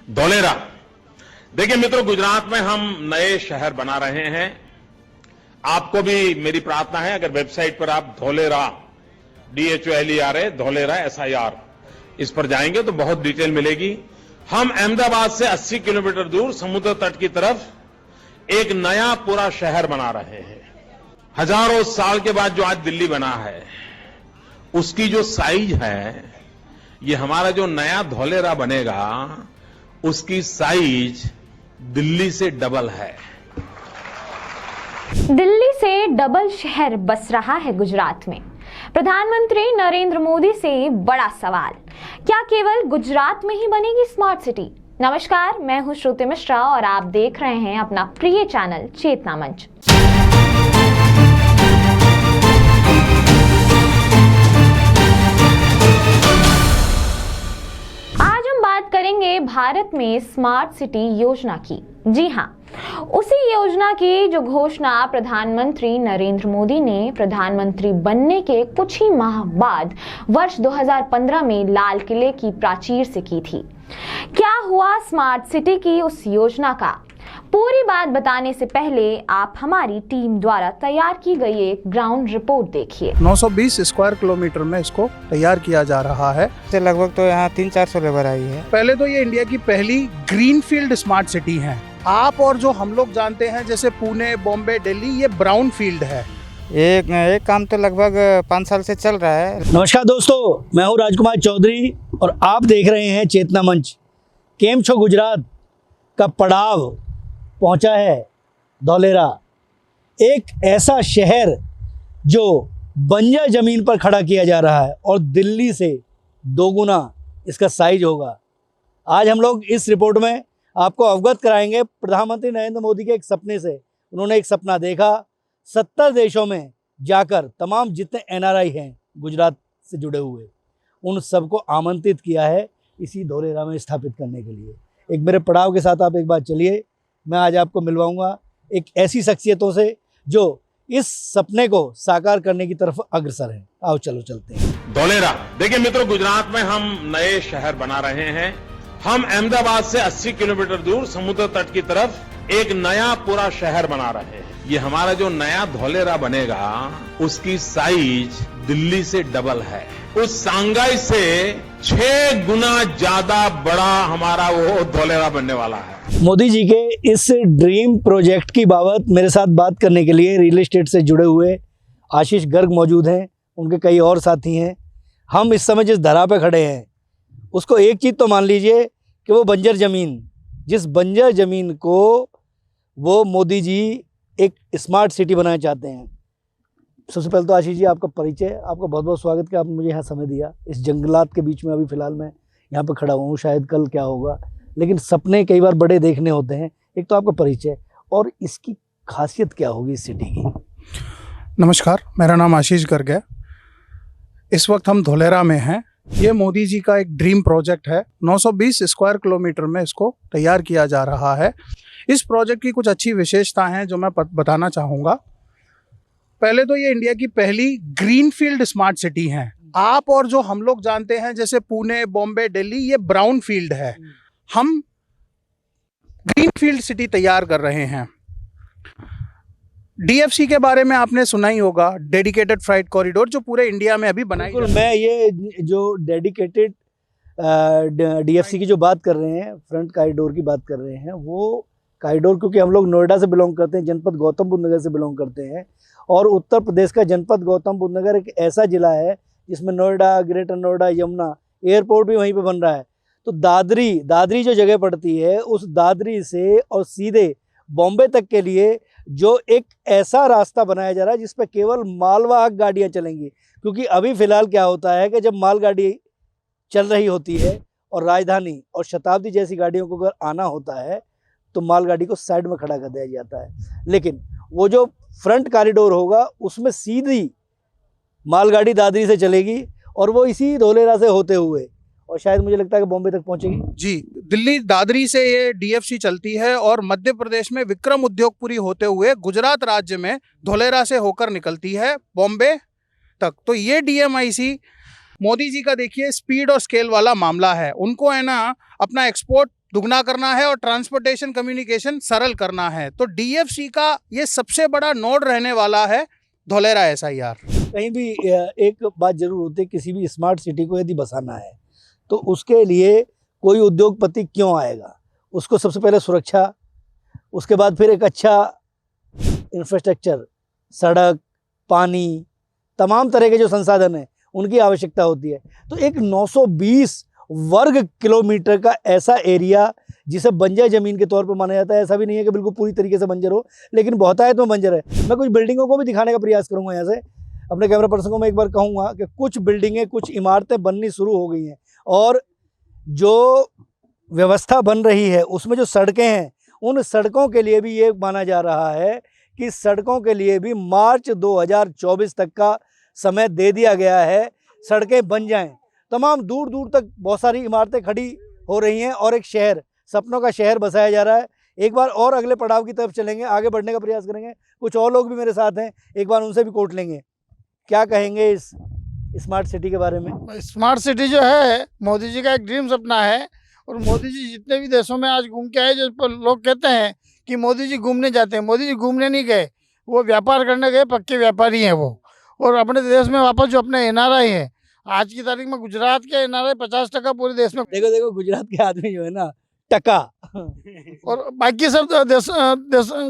धोलेरा। देखिए मित्रों, गुजरात में हम नए शहर बना रहे हैं। आपको भी मेरी प्रार्थना है, अगर वेबसाइट पर आप धोलेरा DHOLERA धोलेरा SIR इस पर जाएंगे तो बहुत डिटेल मिलेगी। हम अहमदाबाद से 80 किलोमीटर दूर समुद्र तट की तरफ एक नया पूरा शहर बना रहे हैं। हजारों साल के बाद जो आज दिल्ली बना है, उसकी जो साइज है, ये हमारा जो नया धोलेरा बनेगा उसकी साइज दिल्ली से डबल है। दिल्ली से डबल शहर बस रहा है गुजरात में। प्रधानमंत्री नरेंद्र मोदी से बड़ा सवाल, क्या केवल गुजरात में ही बनेगी स्मार्ट सिटी? नमस्कार, मैं हूं श्रुति मिश्रा और आप देख रहे हैं अपना प्रिय चैनल चेतना मंच। आज हम बात करेंगे भारत में स्मार्ट सिटी योजना की। जी हां, उसी योजना की जो घोषणा प्रधानमंत्री नरेंद्र मोदी ने प्रधानमंत्री बनने के कुछ ही माह बाद वर्ष 2015 में लाल किले की प्राचीर से की थी। क्या हुआ स्मार्ट सिटी की उस योजना का? पूरी बात बताने से पहले आप हमारी टीम द्वारा तैयार की गई एक ग्राउंड रिपोर्ट देखिए। 920 स्क्वायर किलोमीटर में इसको तैयार किया जा रहा है। लगभग तो यहाँ 300-400 लेबर आई है। पहले तो ये इंडिया की पहली ग्रीनफील्ड स्मार्ट सिटी है। आप और जो हम लोग जानते हैं जैसे पुणे, बॉम्बे, दिल्ली, ये ब्राउन फील्ड है। एक काम तो लगभग 5 साल से चल रहा है। नमस्कार दोस्तों, मैं हूं राजकुमार चौधरी और आप देख रहे हैं चेतना मंच। केम छो गुजरात का पड़ाव पहुंचा है धोलेरा, एक ऐसा शहर जो बंजर जमीन पर खड़ा किया जा रहा है और दिल्ली से दोगुना इसका साइज होगा। आज हम लोग इस रिपोर्ट में आपको अवगत कराएंगे प्रधानमंत्री नरेंद्र मोदी के एक सपने से। उन्होंने एक सपना देखा, 70 देशों में जाकर तमाम जितने NRI हैं गुजरात से जुड़े हुए, उन सबको आमंत्रित किया है इसी धोलेरा में स्थापित करने के लिए। एक मेरे पड़ाव के साथ आप एक बार चलिए, मैं आज आपको मिलवाऊंगा एक ऐसी शख्सियतों से जो इस सपने को साकार करने की तरफ अग्रसर है। आओ चलो चलते हैं। धोलेरा। देखिए मित्रों, गुजरात में हम नए शहर बना रहे हैं। हम अहमदाबाद से 80 किलोमीटर दूर समुद्र तट की तरफ एक नया पूरा शहर बना रहे हैं। ये हमारा जो नया धोलेरा बनेगा उसकी साइज दिल्ली से डबल है। उस सांगाई से 6 गुना ज्यादा बड़ा हमारा वो धोलेरा बनने वाला है। मोदी जी के इस ड्रीम प्रोजेक्ट की बाबत मेरे साथ बात करने के लिए रियल एस्टेट से जुड़े हुए आशीष गर्ग मौजूद हैं, उनके कई और साथी हैं। हम इस समय जिस धरा पे खड़े हैं उसको एक चीज़ तो मान लीजिए कि वो बंजर ज़मीन, जिस बंजर ज़मीन को वो मोदी जी एक स्मार्ट सिटी बनाना चाहते हैं। सबसे पहले तो आशीष जी, आपका परिचय, आपका बहुत बहुत स्वागत कि आपने मुझे यहाँ समय दिया। इस जंगलात के बीच में अभी फ़िलहाल मैं यहाँ पर खड़ा हूँ, शायद कल क्या होगा, लेकिन सपने कई बार बड़े देखने होते हैं। एक तो आपका परिचय और इसकी खासियत क्या होगी इस सिटी की? नमस्कार, मेरा नाम आशीष गर्ग है। इस वक्त हम धोलेरा में हैं। ये मोदी जी का एक ड्रीम प्रोजेक्ट है। 920 स्क्वायर किलोमीटर में इसको तैयार किया जा रहा है। इस प्रोजेक्ट की कुछ अच्छी विशेषता हैं जो मैं बताना चाहूँगा। पहले तो ये इंडिया की पहली ग्रीनफील्ड स्मार्ट सिटी है। आप और जो हम लोग जानते हैं जैसे पुणे, बॉम्बे, दिल्ली, ये ब्राउन फील्ड है। हम ग्रीनफील्ड सिटी तैयार कर रहे हैं। DFC के बारे में आपने सुना ही होगा, डेडिकेटेड फ्राइट कॉरिडोर, जो पूरे इंडिया में अभी बनाई बिल्कुल। मैं ये जो डेडिकेटेड DFC की जो बात कर रहे हैं, फ्रंट कॉरिडोर की बात कर रहे हैं, वो कॉरिडोर क्योंकि हम लोग नोएडा से बिलोंग करते हैं, जनपद गौतम बुद्ध नगर से बिलोंग करते हैं, और उत्तर प्रदेश का जनपद गौतम बुद्ध नगर एक ऐसा जिला है जिसमें नोएडा, ग्रेटर नोएडा, यमुना, एयरपोर्ट भी वहीं पे बन रहा है। तो दादरी जो जगह पड़ती है, उस दादरी से और सीधे बॉम्बे तक के लिए जो एक ऐसा रास्ता बनाया जा रहा है जिस पर केवल मालवाहक गाड़ियां चलेंगी। क्योंकि अभी फ़िलहाल क्या होता है कि जब मालगाड़ी चल रही होती है और राजधानी और शताब्दी जैसी गाड़ियों को अगर आना होता है तो मालगाड़ी को साइड में खड़ा कर दिया जाता है। लेकिन वो जो फ्रंट कॉरिडोर होगा उसमें सीधी मालगाड़ी दादरी से चलेगी और वो इसी धोलेरा से होते हुए और शायद मुझे लगता है कि बॉम्बे तक पहुंचेगी। जी, दिल्ली दादरी से ये DFC चलती है और मध्य प्रदेश में विक्रम उद्योगपुरी होते हुए गुजरात राज्य में धोलेरा से होकर निकलती है बॉम्बे तक। तो ये DMIC मोदी जी का देखिए स्पीड और स्केल वाला मामला है। उनको है ना अपना एक्सपोर्ट दुगना करना है और ट्रांसपोर्टेशन कम्युनिकेशन सरल करना है। तो डीएफसी का ये सबसे बड़ा नोड रहने वाला है धोलेरा SIR। कहीं भी एक बात जरूर होती है, किसी भी स्मार्ट सिटी को यदि बसाना है तो उसके लिए कोई उद्योगपति क्यों आएगा, उसको सबसे पहले सुरक्षा, उसके बाद फिर एक अच्छा इंफ्रास्ट्रक्चर, सड़क, पानी, तमाम तरह के जो संसाधन हैं उनकी आवश्यकता होती है। तो एक 920 वर्ग किलोमीटर का ऐसा एरिया जिसे बंजर ज़मीन के तौर पर माना जाता है, ऐसा भी नहीं है कि बिल्कुल पूरी तरीके से बंजर हो, लेकिन बहुतायत में बंजर है। मैं कुछ बिल्डिंगों को भी दिखाने का प्रयास करूंगा। यहाँ से अपने कैमरा पर्सन को मैं एक बार कहूँगा कि कुछ बिल्डिंगें, कुछ इमारतें बननी शुरू हो गई हैं और जो व्यवस्था बन रही है उसमें जो सड़कें हैं, उन सड़कों के लिए भी ये माना जा रहा है कि सड़कों के लिए भी मार्च 2024 तक का समय दे दिया गया है, सड़कें बन जाएं। तमाम दूर दूर तक बहुत सारी इमारतें खड़ी हो रही हैं और एक शहर, सपनों का शहर बसाया जा रहा है। एक बार और अगले पड़ाव की तरफ चलेंगे, आगे बढ़ने का प्रयास करेंगे। कुछ और लोग भी मेरे साथ हैं, एक बार उनसे भी कोट लेंगे। क्या कहेंगे इस स्मार्ट सिटी के बारे में? स्मार्ट सिटी जो है मोदी जी का एक ड्रीम सपना है और मोदी जी जितने भी देशों में आज घूम के आए, जो लोग कहते हैं कि मोदी जी घूमने जाते हैं, मोदी जी घूमने नहीं गए, वो व्यापार करने गए, पक्के व्यापारी हैं वो। और अपने देश में वापस जो अपने NRI है, आज की तारीख में गुजरात के NRI 50% पूरे देश में। देखो गुजरात के आदमी जो है ना टका और बाकी सब देश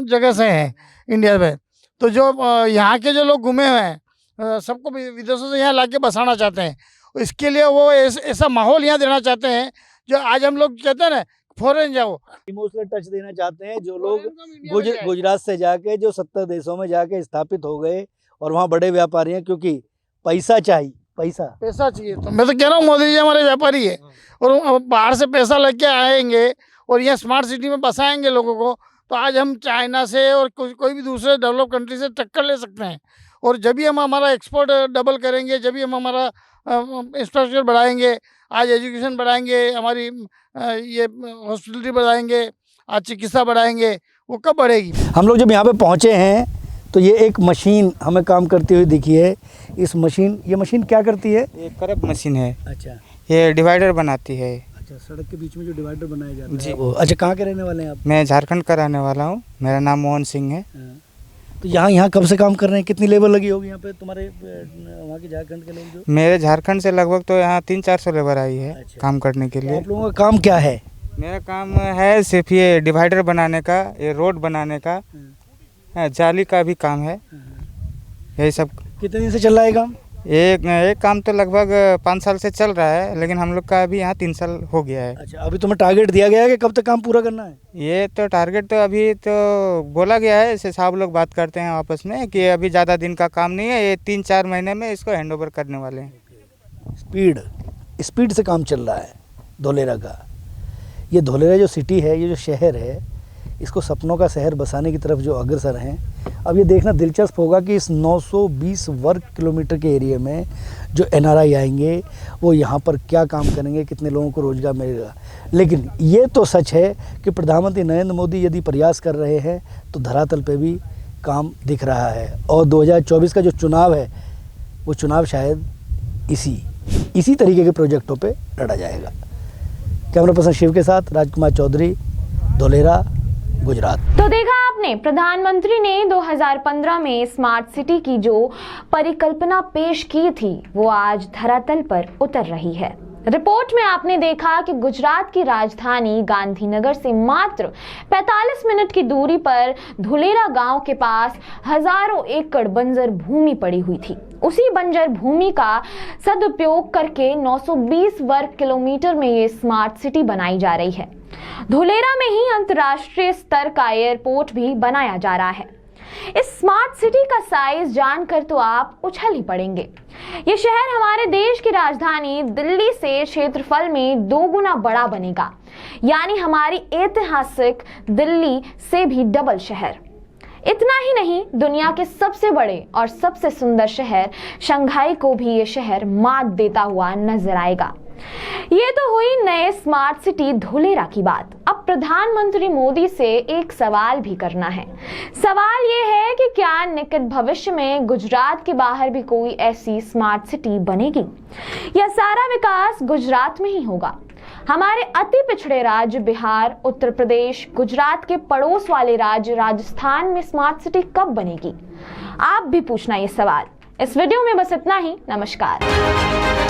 जगह से हैं इंडिया में। तो जो यहाँ के जो लोग घूमे हुए हैं, सबको विदेशों से यहाँ लाके बसाना चाहते हैं। इसके लिए वो ऐसा माहौल यहाँ देना चाहते हैं जो आज हम लोग कहते हैं ना, फॉरेन जाओ, इमोशनल टच देना चाहते हैं। जो लोग गुजरात से जाके जो 70 देशों में जाके स्थापित हो गए और वहाँ बड़े व्यापारी हैं, क्योंकि पैसा चाहिए, पैसा चाहिए। तो मैं तो कह रहा हूँ मोदी जी हमारे व्यापारी है और बाहर से पैसा लेके आएंगे और यहाँ स्मार्ट सिटी में बसाएंगे लोगों को, तो आज हम चाइना से और कोई भी दूसरे डेवलप कंट्री से टक्कर ले सकते हैं। और जब भी हम हमारा एक्सपोर्ट डबल करेंगे, जब भी हम हमारा इंफ्रास्ट्रक्चर बढ़ाएंगे, आज एजुकेशन बढ़ाएंगे, हमारी ये हॉस्पिटलिटी बढ़ाएंगे, आज चिकित्सा बढ़ाएंगे, वो कब बढ़ेगी? हम लोग जब यहाँ पे पहुँचे हैं तो ये एक मशीन हमें काम करती हुई दिखी है। ये मशीन क्या करती है? ये करब मशीन है। अच्छा, ये डिवाइडर बनाती है। अच्छा, सड़क के बीच में जो डिवाइडर बनाया जाता है जी। वो। अच्छा, कहाँ के रहने वाले हैं आप? मैं झारखंड का रहने वाला हूँ, मेरा नाम मोहन सिंह है। तो यहाँ कब से काम कर रहे हैं? कितनी लेबर लगी होगी यहाँ पे तुम्हारे वहाँ के झारखंड के लोग? जो मेरे झारखंड से लगभग तो यहाँ 300-400 लेबर आई है। अच्छा। काम करने के लिए। आप लोगों का काम क्या है? मेरा काम है सिर्फ ये डिवाइडर बनाने का, ये रोड बनाने का, जाली का भी काम है, यही सब। कितने दिन से चल रहा है काम? एक काम तो लगभग 5 साल से चल रहा है, लेकिन हम लोग का अभी यहाँ 3 साल हो गया है। अच्छा, अभी तुम्हें टारगेट दिया गया है कि कब तक काम पूरा करना है? ये तो टारगेट तो अभी तो बोला गया है, ऐसे साहब लोग बात करते हैं आपस में कि अभी ज़्यादा दिन का काम नहीं है, ये 3-4 महीने में इसको हैंडओवर करने वाले हैं। स्पीड से काम चल रहा है धोलेरा का। ये धोलेरा जो सिटी है, ये जो शहर है, इसको सपनों का शहर बसाने की तरफ जो अग्रसर हैं। अब ये देखना दिलचस्प होगा कि इस 920 वर्ग किलोमीटर के एरिया में जो NRI आएंगे वो यहाँ पर क्या काम करेंगे, कितने लोगों को रोज़गार मिलेगा। लेकिन ये तो सच है कि प्रधानमंत्री नरेंद्र मोदी यदि प्रयास कर रहे हैं तो धरातल पे भी काम दिख रहा है। और 2024 का जो चुनाव है, वो चुनाव शायद इसी तरीके के प्रोजेक्टों पे लड़ा जाएगा। कैमरा पर्सन शिव के साथ राजकुमार चौधरी, धोलेरा, गुजरात। तो देखा आपने, प्रधानमंत्री ने 2015 में स्मार्ट सिटी की जो परिकल्पना पेश की थी, वो आज धरातल पर उतर रही है। रिपोर्ट में आपने देखा कि गुजरात की राजधानी गांधीनगर से मात्र 45 मिनट की दूरी पर धुलेरा गांव के पास हजारों एकड़ बंजर भूमि पड़ी हुई थी। उसी बंजर भूमि का सदुपयोग करके 920 वर्ग किलोमीटर में ये स्मार्ट सिटी बनाई जा रही है। धुलेरा में ही अंतर्राष्ट्रीय स्तर का एयरपोर्ट भी बनाया जा रहा है। इस स्मार्ट सिटी का साइज जानकर तो आप उछल ही पड़ेंगे। ये शहर हमारे देश की राजधानी दिल्ली से क्षेत्रफल में 2 गुना बड़ा बनेगा, यानी हमारी ऐतिहासिक दिल्ली से भी डबल शहर। इतना ही नहीं, दुनिया के सबसे बड़े और सबसे सुंदर शहर शंघाई को भी ये शहर मात देता हुआ नजर आएगा। ये तो हुई नए स्मार्ट सिटी धोलेरा की बात। अब प्रधानमंत्री मोदी से एक सवाल भी करना है। सवाल ये है कि क्या निकट भविष्य में गुजरात के बाहर भी कोई ऐसी स्मार्ट सिटी बनेगी या सारा विकास गुजरात में ही होगा? हमारे अति पिछड़े राज्य बिहार, उत्तर प्रदेश, गुजरात के पड़ोस वाले राज्य राजस्थान में स्मार्ट सिटी कब बनेगी? आप भी पूछना ये सवाल। इस वीडियो में बस इतना ही। नमस्कार।